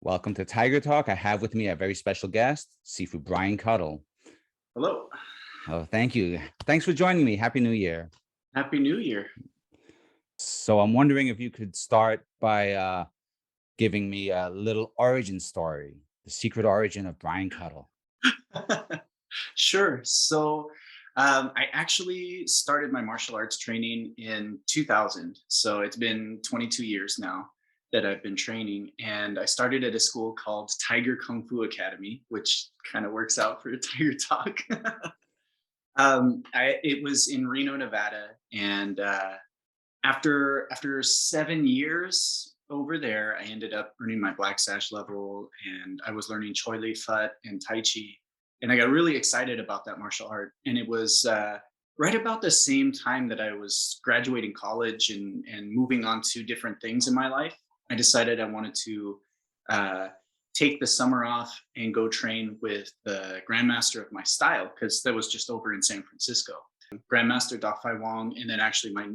Welcome to Tiger Talk. I have with me a very special guest, Sifu Brian Kuttel. Hello. Oh, thank you. Thanks for joining me. Happy New Year. Happy New Year. So I'm wondering if you could start by giving me a little origin story, the secret origin of Brian Kuttel. Sure. I actually started my martial arts training in 2000. So it's been 22 years now that I've been training. And I started at a school called Tiger Kung Fu Academy, which kind of works out for a Tiger Talk. It was in Reno, Nevada. And after 7 years over there, I ended up earning my black sash level, and I was learning Choy Li Fut and Tai Chi, and I got really excited about that martial art. And it was right about the same time that I was graduating college and moving on to different things in my life. I decided I wanted to uh, take the summer off and go train with the grandmaster of my style, because that was just over in San Francisco. Grandmaster Doc-Fai Wong, and then actually my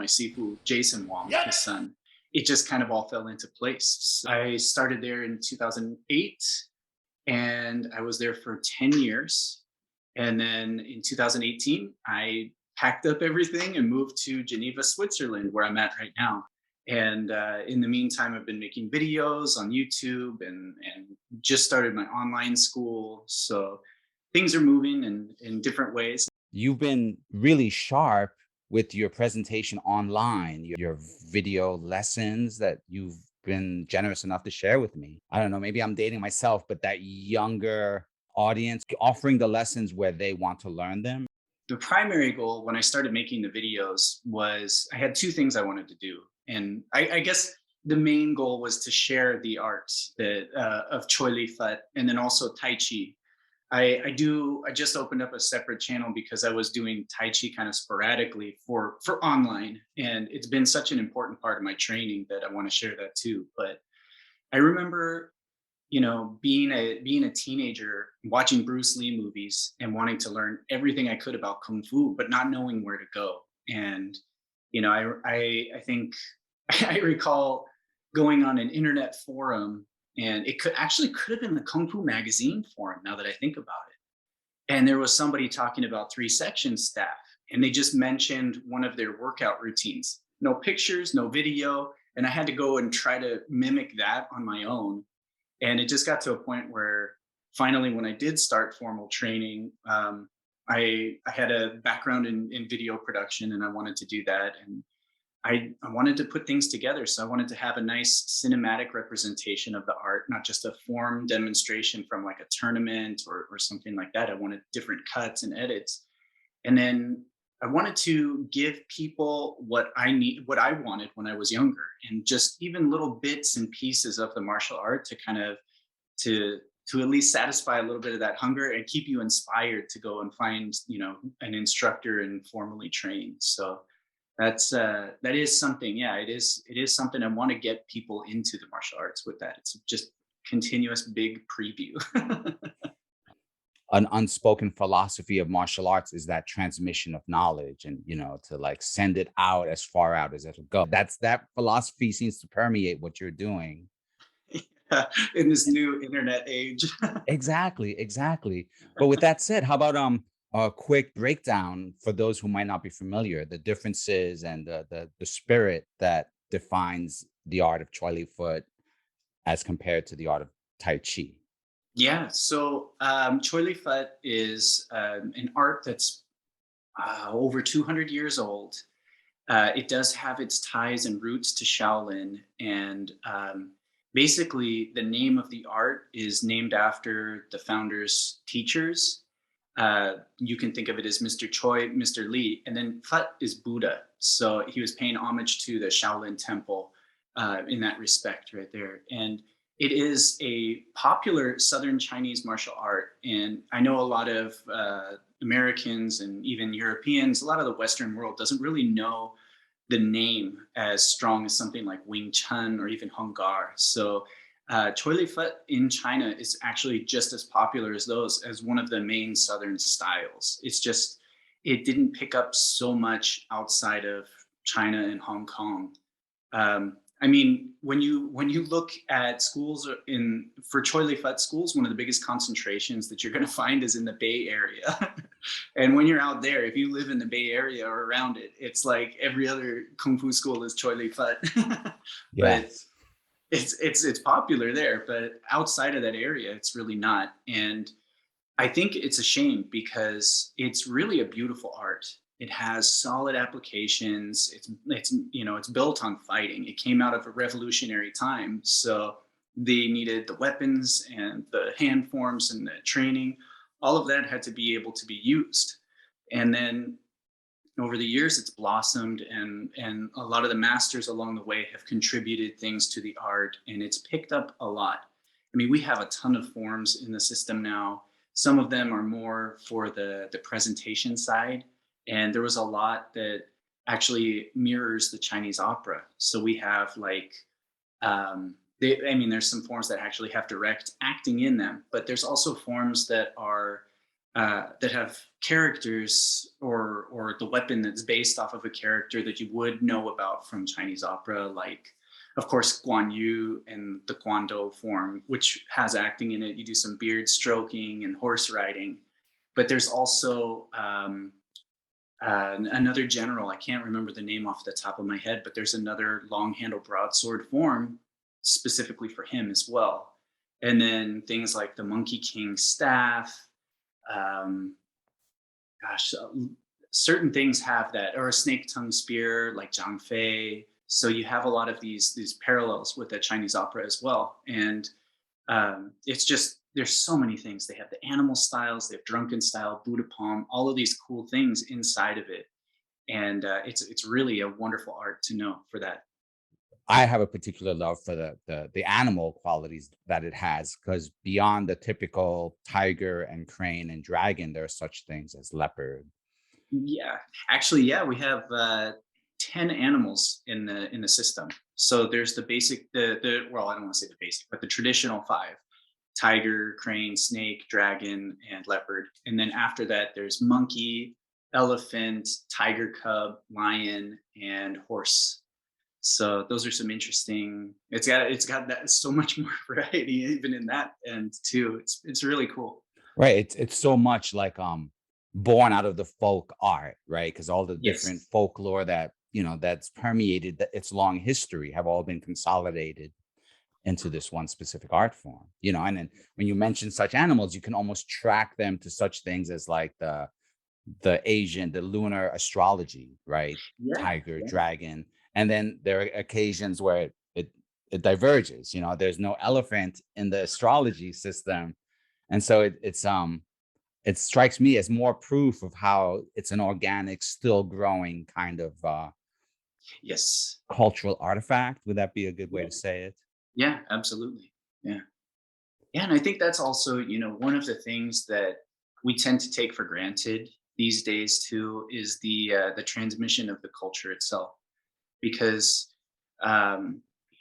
Sifu Jason Wong, his son. It just kind of all fell into place. So I started there in 2008, and I was there for 10 years. And then in 2018, I packed up everything and moved to Geneva, Switzerland, where I'm at right now. And in the meantime, I've been making videos on YouTube and just started my online school. So things are moving in different ways. You've been really sharp with your presentation online, your video lessons that you've been generous enough to share with me. I don't know, maybe I'm dating myself, but that younger audience offering the lessons where they want to learn them. The primary goal when I started making the videos was I had two things I wanted to do. And I guess the main goal was to share the arts of Choy Li Fut, and then also Tai Chi. I just opened up a separate channel because I was doing Tai Chi kind of sporadically for online. And it's been such an important part of my training that I want to share that too. But I remember, being a teenager, watching Bruce Lee movies and wanting to learn everything I could about kung fu, but not knowing where to go. And I think I recall going on an internet forum, and it could have been the Kung Fu magazine forum, now that I think about it. And there was somebody talking about three section staff, and they just mentioned one of their workout routines. No pictures, no video, and I had to go and try to mimic that on my own. And it just got to a point where finally, when I did start formal training, I had a background in video production, and I wanted to do that. And I wanted to put things together. So I wanted to have a nice cinematic representation of the art, not just a form demonstration from like a tournament or something like that. I wanted different cuts and edits. And then I wanted to give people what I wanted when I was younger, and just even little bits and pieces of the martial art to kind of to to at least satisfy a little bit of that hunger and keep you inspired to go and find, an instructor and formally train. So that is something. Yeah, it is something I want to get people into the martial arts with. That it's just continuous big preview. An unspoken philosophy of martial arts is that transmission of knowledge and, to like send it out as far out as it'll go. That philosophy seems to permeate what you're doing. In this new internet age. Exactly, exactly. But with that said, how about a quick breakdown for those who might not be familiar, the differences and the spirit that defines the art of Choy Li Fut as compared to the art of Tai Chi. Yeah, so Choy Li Fut is an art that's over 200 years old. It does have its ties and roots to Shaolin, and basically, the name of the art is named after the founder's teachers. You can think of it as Mr. Choi, Mr. Li, and then Fut is Buddha. So he was paying homage to the Shaolin Temple in that respect, right there. And it is a popular Southern Chinese martial art, and I know a lot of Americans and even Europeans, a lot of the Western world doesn't really know the name as strong as something like Wing Chun or even Hung Gar. So Choy Li Fut in China is actually just as popular as those, as one of the main Southern styles. It's just, it didn't pick up so much outside of China and Hong Kong. I mean, when you look at schools in for Choy Li Fut schools, one of the biggest concentrations that you're going to find is in the Bay Area. And when you're out there, if you live in the Bay Area or around it, it's like every other kung fu school is Choy Li Fut. But Yes. it's popular there, but outside of that area, it's really not. And I think it's a shame because it's really a beautiful art. It has solid applications. It's built on fighting. It came out of a revolutionary time, so they needed the weapons and the hand forms and the training. All of that had to be able to be used. And then over the years it's blossomed, and a lot of the masters along the way have contributed things to the art, and it's picked up a lot. I mean, we have a ton of forms in the system now. Some of them are more for the presentation side, and there was a lot that actually mirrors the Chinese opera. So we have like I mean, there's some forms that actually have direct acting in them, but there's also forms that are that have characters, or the weapon that's based off of a character that you would know about from Chinese opera, like of course Guan Yu and the Guando form, which has acting in it. You do some beard stroking and horse riding, but there's also another general. I can't remember the name off the top of my head, but there's another long handle broadsword form specifically for him as well. And then things like the Monkey King staff. Um, gosh, certain things have that, or a snake tongue spear like Zhang Fei. So you have a lot of these parallels with the Chinese opera as well. And it's just there's so many things. They have the animal styles, they have drunken style, Buddha palm, all of these cool things inside of it. And it's really a wonderful art to know for that. I have a particular love for the animal qualities that it has, because beyond the typical tiger and crane and dragon, there are such things as leopard. Yeah, actually, yeah, we have 10 animals in the system. So there's the basic, the well, I don't want to say the basic, but the traditional five: tiger, crane, snake, dragon, and leopard. And then after that, there's monkey, elephant, tiger cub, lion, and horse. So those are some interesting. It's got that so much more variety even in that end too. It's really cool. Right. It's so much like born out of the folk art, right? Because all the different Yes. folklore that that's permeated its long history have all been consolidated into this one specific art form. And then when you mention such animals, you can almost track them to such things as like the lunar astrology, right? Yeah. Tiger, Yeah. dragon. And then there are occasions where it diverges. There's no elephant in the astrology system. And so it strikes me as more proof of how it's an organic, still growing kind of Yes. cultural artifact. Would that be a good way Yeah. to say it? Yeah, absolutely. Yeah. Yeah, and I think that's also, one of the things that we tend to take for granted these days too is the transmission of the culture itself. Because a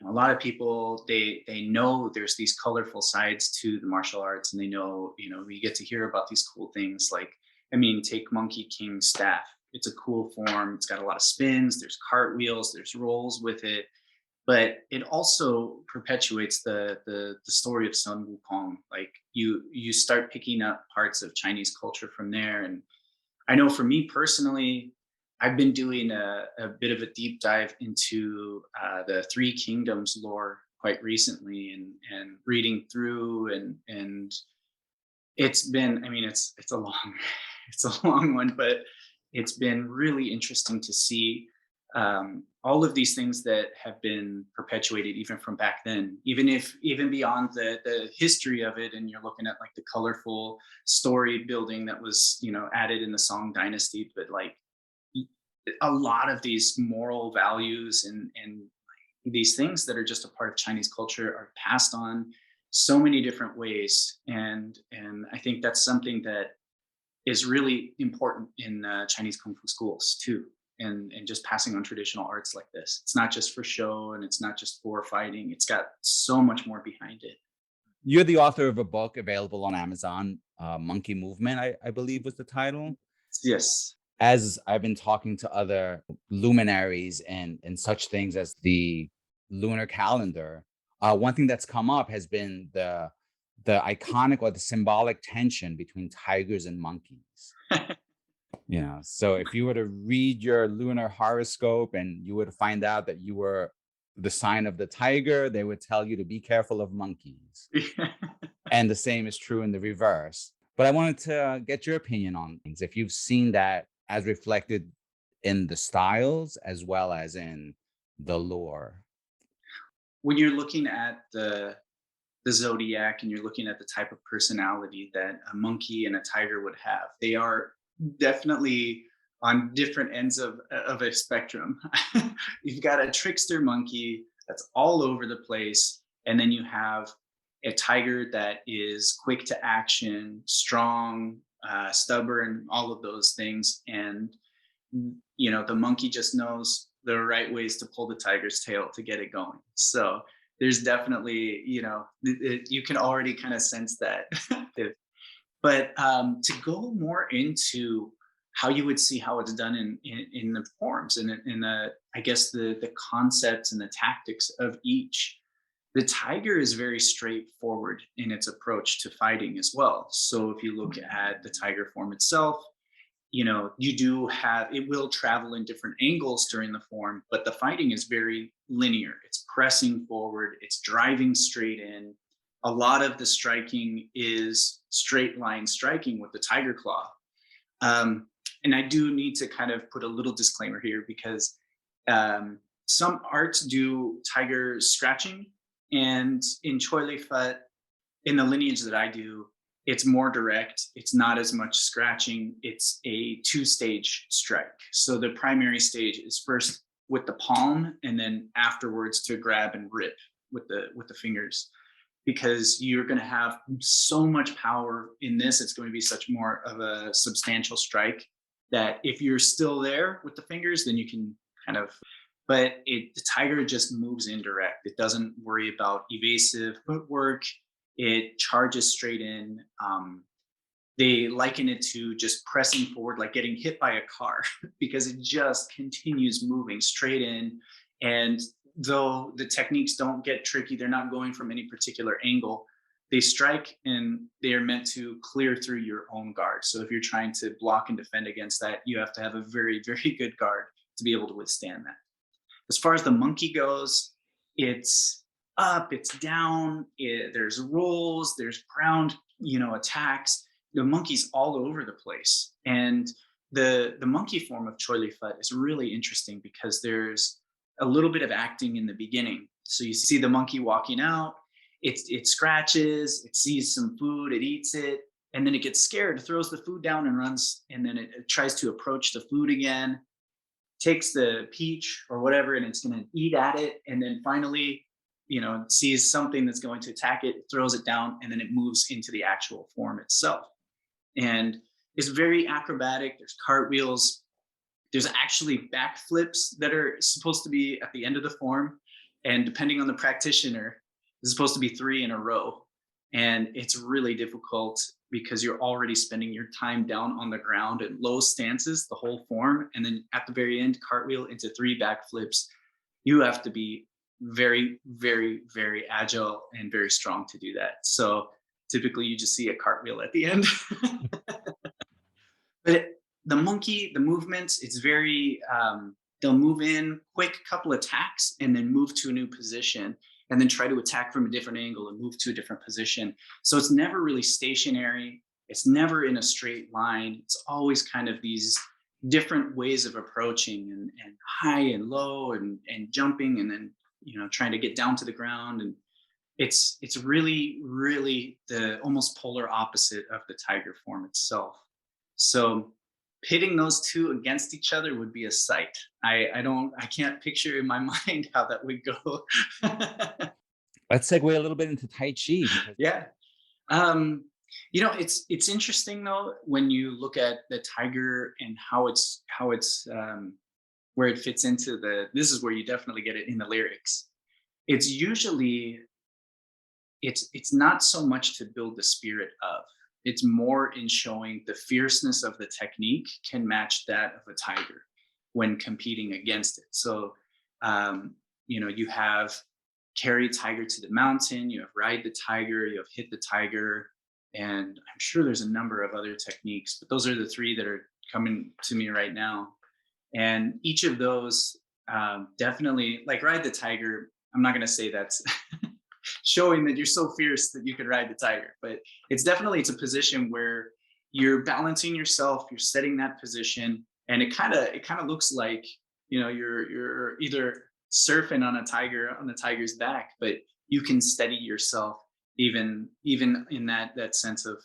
lot of people, they know there's these colorful sides to the martial arts, and they know, we get to hear about these cool things. Like, I mean, take Monkey King staff. It's a cool form. It's got a lot of spins. There's cartwheels. There's rolls with it, but it also perpetuates the story of Sun Wukong. Like, you start picking up parts of Chinese culture from there. And I know for me personally, I've been doing a bit of a deep dive into the Three Kingdoms lore quite recently, and reading through, and it's been, I mean, it's a long it's a long one, but it's been really interesting to see all of these things that have been perpetuated even from back then, even beyond the history of it. And you're looking at like the colorful story building that was, added in the Song Dynasty, but like a lot of these moral values and these things that are just a part of Chinese culture are passed on so many different ways. And I think that's something that is really important in Chinese kung fu schools too. And just passing on traditional arts like this. It's not just for show, and it's not just for fighting. It's got so much more behind it. You're the author of a book available on Amazon, Monkey Movement, I believe was the title. Yes. As I've been talking to other luminaries and such things as the lunar calendar, one thing that's come up has been the iconic or the symbolic tension between tigers and monkeys. So if you were to read your lunar horoscope and you were to find out that you were the sign of the tiger, they would tell you to be careful of monkeys. And the same is true in the reverse. But I wanted to get your opinion on things. If you've seen that as reflected in the styles as well as in the lore. When you're looking at the zodiac and you're looking at the type of personality that a monkey and a tiger would have, they are definitely on different ends of a spectrum. You've got a trickster monkey that's all over the place, and then you have a tiger that is quick to action, strong, stubborn, all of those things. And the monkey just knows the right ways to pull the tiger's tail to get it going. So there's definitely, you can already kind of sense that. But to go more into how you would see how it's done in the forms and in the, I guess, the concepts and the tactics of each. The tiger is very straightforward in its approach to fighting as well. So if you look at the tiger form itself, you do have, it will travel in different angles during the form, but the fighting is very linear. It's pressing forward, it's driving straight in. A lot of the striking is straight line striking with the tiger claw. And I do need to kind of put a little disclaimer here because some arts do tiger scratching, and in Choy Li Fut, in the lineage that I do, it's more direct. It's not as much scratching. It's a two-stage strike. So the primary stage is first with the palm, and then afterwards to grab and rip with the fingers, because you're going to have so much power in this. It's going to be such more of a substantial strike that if you're still there with the fingers, then you can kind of. But the tiger just moves indirect. It doesn't worry about evasive footwork. It charges straight in. They liken it to just pressing forward, like getting hit by a car, because it just continues moving straight in. And though the techniques don't get tricky, they're not going from any particular angle. They strike and they are meant to clear through your own guard. So if you're trying to block and defend against that, you have to have a very, very good guard to be able to withstand that. As far as the monkey goes, it's up, it's down, there's rolls, there's ground, attacks. The monkey's all over the place. And the monkey form of Choy Li Fut is really interesting because there's a little bit of acting in the beginning. So you see the monkey walking out, it scratches, it sees some food, it eats it, and then it gets scared, throws the food down and runs, and then it tries to approach the food again, takes the peach or whatever, and it's going to eat at it, and then finally sees something that's going to attack it, throws it down, and then it moves into the actual form itself. And it's very acrobatic. There's cartwheels, there's actually backflips that are supposed to be at the end of the form, and depending on the practitioner, it's supposed to be 3 in a row. And it's really difficult because you're already spending your time down on the ground in low stances the whole form, and then at the very end cartwheel into 3 backflips. You have to be very, very, very agile and very strong to do that. So typically you just see a cartwheel at the end. But the monkey, the movements, it's very they'll move in quick, couple attacks, and then move to a new position, and then try to attack from a different angle and move to a different position. So it's never really stationary. It's never in a straight line. It's always kind of these different ways of approaching, and high and low, and jumping, and then trying to get down to the ground. And it's really, really the almost polar opposite of the tiger form itself. So pitting those two against each other would be a sight. I can't picture in my mind how that would go. Let's segue a little bit into Tai Chi because Yeah. Um, it's interesting though when you look at the tiger and how it's where it fits into this is where you definitely get it in the lyrics. It's usually it's not so much to build the spirit of. It's more in showing the fierceness of the technique can match that of a tiger when competing against it. So you have carry tiger to the mountain, you have ride the tiger, you have hit the tiger, and I'm sure there's a number of other techniques, but those are the three that are coming to me right now. And each of those, definitely, like ride the tiger. I'm not going to say that's showing that you're so fierce that you could ride the tiger, but it's a position where you're balancing yourself, you're setting that position, and it kind of looks like you're either surfing on a tiger on the tiger's back, but you can steady yourself even in that sense of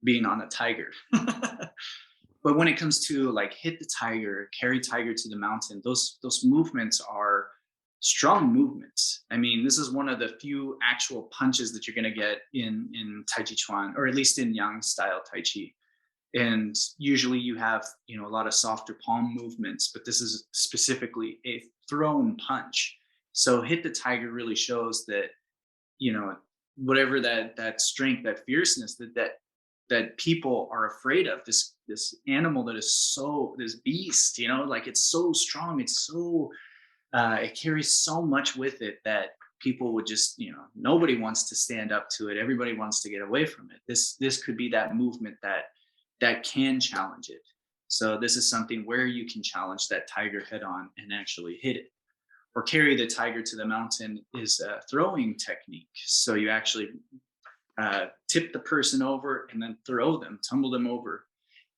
being on a tiger. But when it comes to like hit the tiger, carry tiger to the mountain, those movements are strong movements. I mean, this is one of the few actual punches that you're going to get in Tai Chi Chuan, or at least in Yang style Tai Chi. And usually you have a lot of softer palm movements, but this is specifically a thrown punch. So hit the tiger really shows that you know whatever that strength, that fierceness, that people are afraid of, this animal that is so, this beast, like it's so strong, it's so it carries so much with it that people would just, nobody wants to stand up to it, everybody wants to get away from it. This could be that movement that can challenge it. So this is something where you can challenge that tiger head on and actually hit it. Or carry the tiger to the mountain is a throwing technique. So you actually tip the person over and then throw them, tumble them over.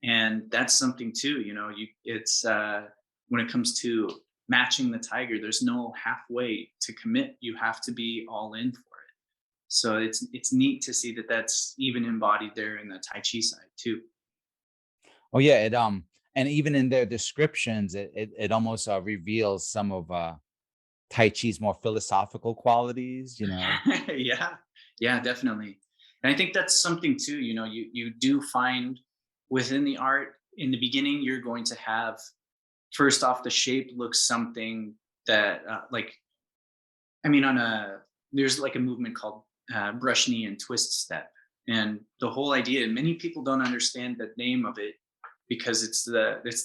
And that's something too, it's when it comes to matching the tiger, there's no halfway to commit. You have to be all in for it. So it's neat to see that that's even embodied there in the Tai Chi side too. Oh yeah, and even in their descriptions, it almost reveals some of Tai Chi's more philosophical qualities, you know? Yeah, yeah, definitely. And I think that's something too, you do find within the art, in the beginning, you're going to have, first off, the shape looks something that like, I mean, there's like a movement called brush knee and twist step. And the whole idea, and many people don't understand the name of it because it's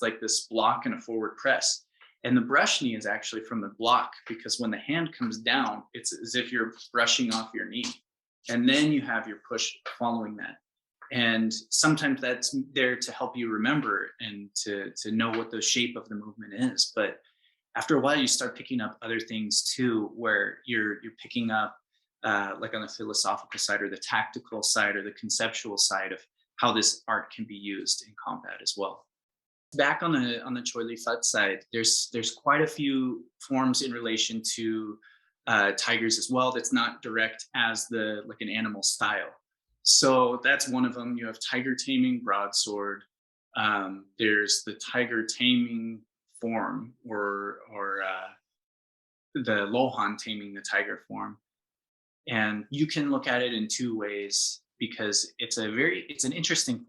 like this block and a forward press. And the brush knee is actually from the block, because when the hand comes down, it's as if you're brushing off your knee. And then you have your push following that. And sometimes that's there to help you remember and to know what the shape of the movement is. But after a while you start picking up other things too, where you're picking up like on the philosophical side or the tactical side or the conceptual side of how this art can be used in combat as well. Back on the Choy Li Fut side, there's quite a few forms in relation to tigers as well, that's not direct as the like an animal style. So that's one of them. You have tiger taming broadsword. There's the tiger taming form, or the Lohan taming the tiger form. And you can look at it in two ways, because it's an interesting form.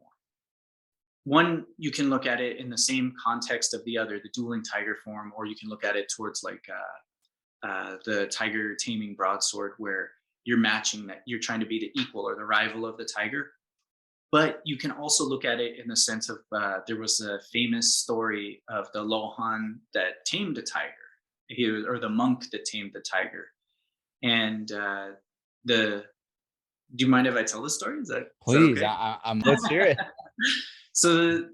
One, you can look at it in the same context of the other, the dueling tiger form, or you can look at it towards like the tiger taming broadsword, where you're matching that, you're trying to be the equal or the rival of the tiger. But you can also look at it in the sense of there was a famous story of the Lohan that tamed the tiger, or the monk that tamed the tiger. And the do you mind if I tell the story? Is that Please, okay? let's hear it. So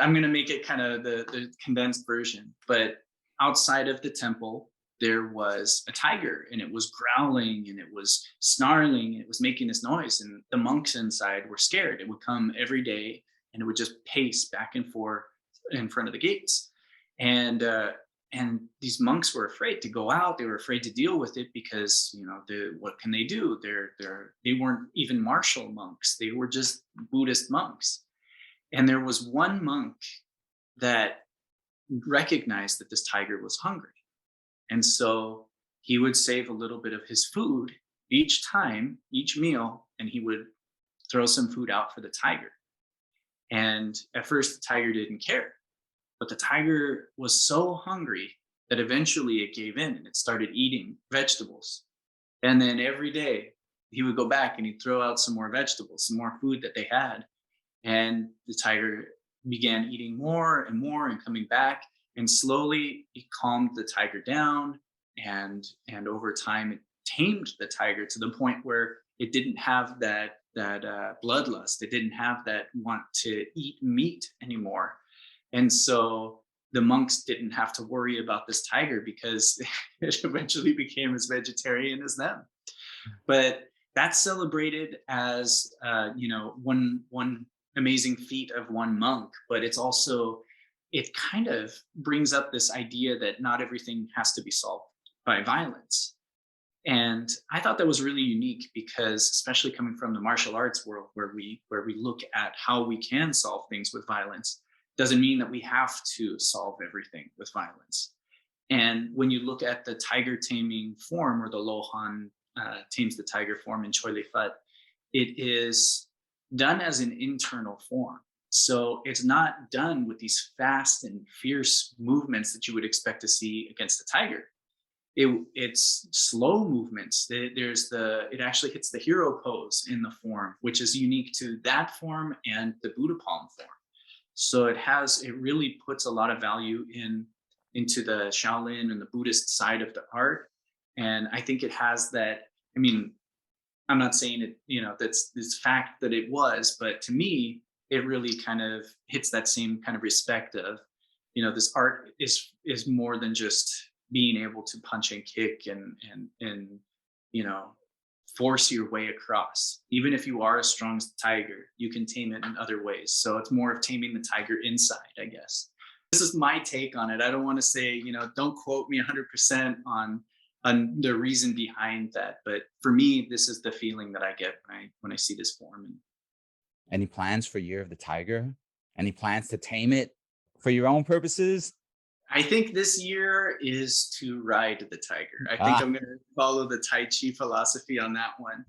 I'm going to make it kind of the condensed version. But outside of the temple, there was a tiger, and it was growling and it was snarling and it was making this noise. And the monks inside were scared. It would come every day and it would just pace back and forth in front of the gates. And and these monks were afraid to go out. They were afraid to deal with it because what can they do? They weren't even martial monks. They were just Buddhist monks. And there was one monk that recognized that this tiger was hungry. And so he would save a little bit of his food each time, each meal, and he would throw some food out for the tiger. And at first, the tiger didn't care, but the tiger was so hungry that eventually it gave in and it started eating vegetables. And then every day, he would go back and he'd throw out some more vegetables, some more food that they had. And the tiger began eating more and more and coming back. And slowly, it calmed the tiger down. and over time it tamed the tiger to the point where it didn't have that bloodlust. It didn't have that want to eat meat anymore. And so the monks didn't have to worry about this tiger because it eventually became as vegetarian as them. But that's celebrated as one amazing feat of one monk. But it's also, it kind of brings up this idea that not everything has to be solved by violence. And I thought that was really unique because, especially coming from the martial arts world, where we look at how we can solve things with violence, doesn't mean that we have to solve everything with violence. And when you look at the tiger taming form, or the Lohan tames the tiger form in Choy Li Fut, it is done as an internal form. So it's not done with these fast and fierce movements that you would expect to see against a tiger. It's slow movements. It actually hits the hero pose in the form, which is unique to that form and the Buddha palm form. So it really puts a lot of value into the Shaolin and the Buddhist side of the art. And I think it has that. I mean, I'm not saying it, that's this fact that it was, but to me, it really kind of hits that same kind of respect of, this art is more than just being able to punch and kick and you know force your way across. Even if you are as strong as the tiger, you can tame it in other ways. So it's more of taming the tiger inside, I guess. This is my take on it. I don't want to say, don't quote me 100% on the reason behind that, but for me, this is the feeling that I get when I see this form. And Any plans for Year of the Tiger? Any plans to tame it for your own purposes? I think this year is to ride the tiger. I think Ah, I'm going to follow the Tai Chi philosophy on that one.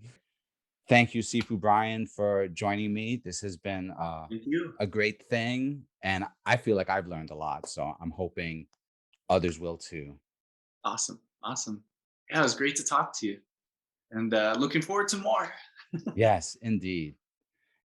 thank you, Sifu Brian, for joining me. This has been Thank you. a great thing, and I feel like I've learned a lot. So I'm hoping others will too. Awesome. Awesome. Yeah, it was great to talk to you, and looking forward to more. Yes, indeed.